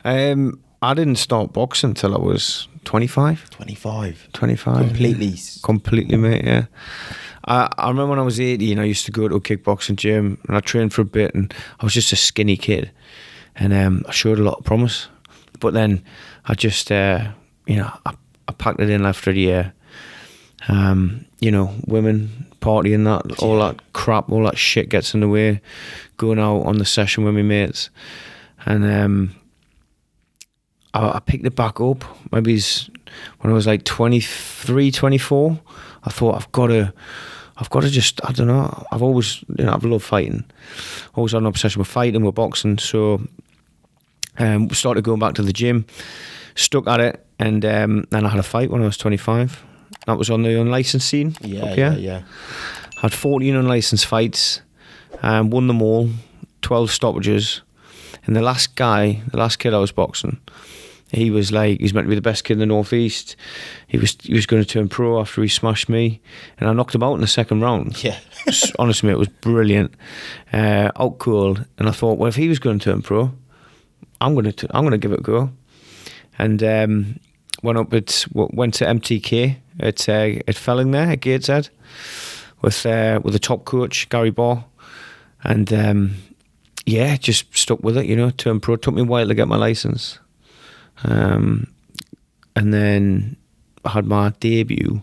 I didn't start boxing until I was 25. 25. Completely, mate, yeah. I remember when I was 18, I used to go to a kickboxing gym and I trained for a bit, and I was just a skinny kid, and I showed a lot of promise. But then I just, I packed it in after a year. Women, partying, that, all that crap, all that shit gets in the way, going out on the session with my mates. And I picked it back up. Maybe when I was like 23, 24, I thought I've got to just, I don't know, I've always, I've loved fighting. Always had an obsession with fighting, with boxing. So started going back to the gym, stuck at it, and then I had a fight when I was 25. That was on the unlicensed scene. Yeah. Had 14 unlicensed fights, won them all, 12 stoppages. And the last kid I was boxing, he's meant to be the best kid in the Northeast. He was going to turn pro after he smashed me, and I knocked him out in the second round. Yeah. Honestly, it was brilliant. Out cold, and I thought, well, if he was going to turn pro, I'm going to give it a go. And went to MTK at Felling there at Gateshead with the top coach Gary Barr, and just stuck with it. Turned pro. It took me a while to get my license, and then I had my debut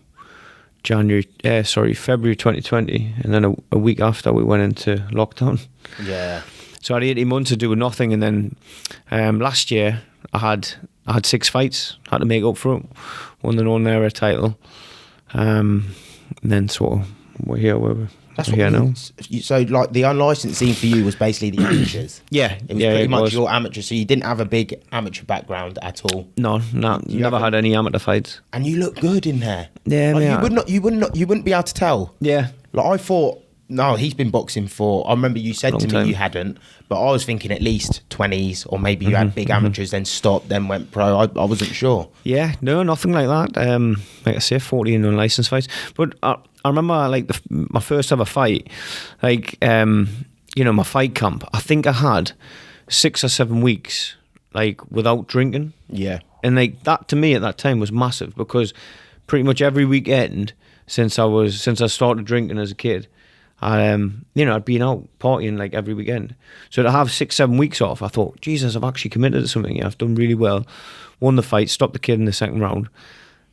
February 2020, and then a week after we went into lockdown. Yeah. So I had 18 months of doing nothing, and then last year I had 6 fights. Had to make up for it. Won the non-era title, and then sort of we're here. That's what now. So, like, the unlicensed scene for you was basically the amateurs. Yeah, it was pretty much your amateur. So you didn't have a big amateur background at all. No, never had any amateur fights. And you look good in there. Yeah, like, you wouldn't be able to tell. Yeah, like I thought. No, he's been boxing for. I remember you said to me you hadn't, but I was thinking at least 20s, or maybe you had big amateurs, then stopped, then went pro. I wasn't sure. Yeah, no, nothing like that. Like I say, 14 unlicensed fights. But I remember like my first ever fight, like my fight camp. I think I had 6 or 7 weeks like without drinking. Yeah, and like that to me at that time was massive, because pretty much every weekend since I started drinking as a kid, I'd been out partying like every weekend. So to have 6-7 weeks off, I thought, Jesus, I've actually committed to something. I've done really well. Won the fight, stopped the kid in the second round,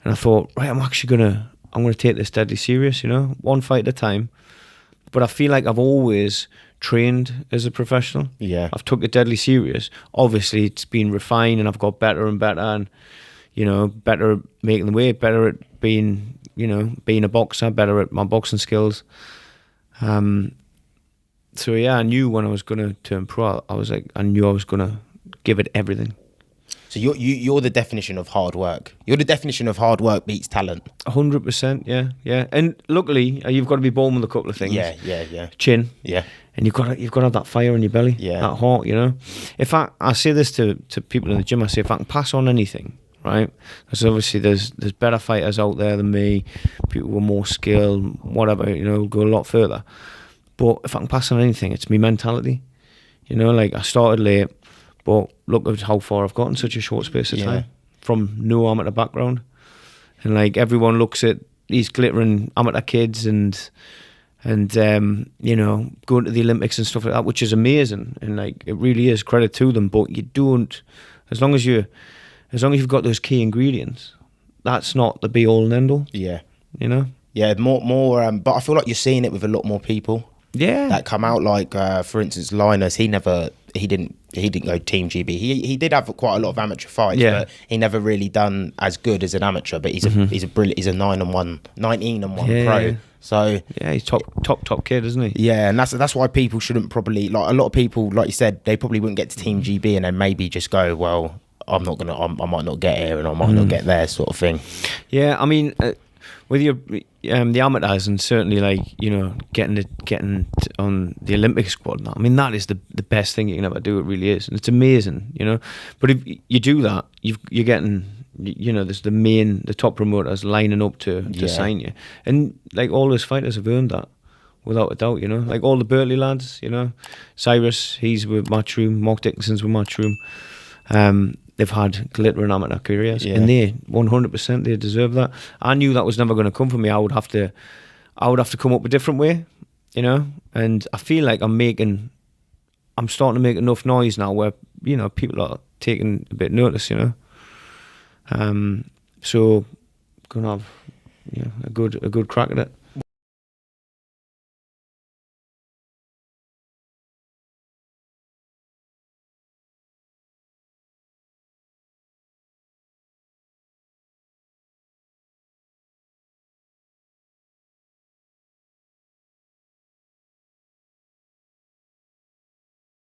and I thought, right, I'm gonna take this deadly serious. One fight at a time. But I feel like I've always trained as a professional. Yeah, I've took it deadly serious. Obviously, it's been refined, and I've got better and better, and better at making the weight, better at being a boxer, better at my boxing skills. So yeah, I knew when I was going to turn pro, I knew I was going to give it everything. So you're the definition of hard work. You're the definition of hard work beats talent. 100%, yeah. And luckily, you've got to be born with a couple of things. Yeah. Chin. Yeah. And you've got to have that fire in your belly. Yeah. That heart, If I say this to people in the gym, I say, if I can pass on anything, right? Because obviously there's better fighters out there than me, people with more skill, whatever, go a lot further. But if I can pass on anything, it's my mentality. Like I started late, but look at how far I've got in such a short space of time from no amateur background. And like everyone looks at these glittering amateur kids and going to the Olympics and stuff like that, which is amazing, and like it really is, credit to them. But you don't, as long as you've got those key ingredients, that's not the be all and end all. Yeah. Yeah, more. But I feel like you're seeing it with a lot more people. Yeah. That come out, like for instance, Linus. He didn't go Team GB. He did have quite a lot of amateur fights, but he never really done as good as an amateur. But he's a brilliant. He's a 19-1 pro. Yeah. So yeah, he's top kid, isn't he? Yeah, and that's why people shouldn't probably, like a lot of people, like you said, they probably wouldn't get to Team GB and then maybe just go, well, I might not get here and I might not get there, sort of thing. Yeah, I mean, with your the amateurs, and certainly like getting on the Olympic squad. I mean, that is the best thing you can ever do. It really is, and it's amazing, But if you do that, you're getting, there's the top promoters lining up to sign you, and like all those fighters have earned that without a doubt. Like all the Berkeley lads, Cyrus, he's with Matchroom, Mark Dickinson's with Matchroom. They've had glittering amateur careers, Yeah. and they 100% they deserve that. I knew that was never going to come for me. I would have to come up a different way, you know. And I feel like I'm starting to make enough noise now where, you know, people are taking a bit notice, you know. So gonna have, you know, a good crack at it.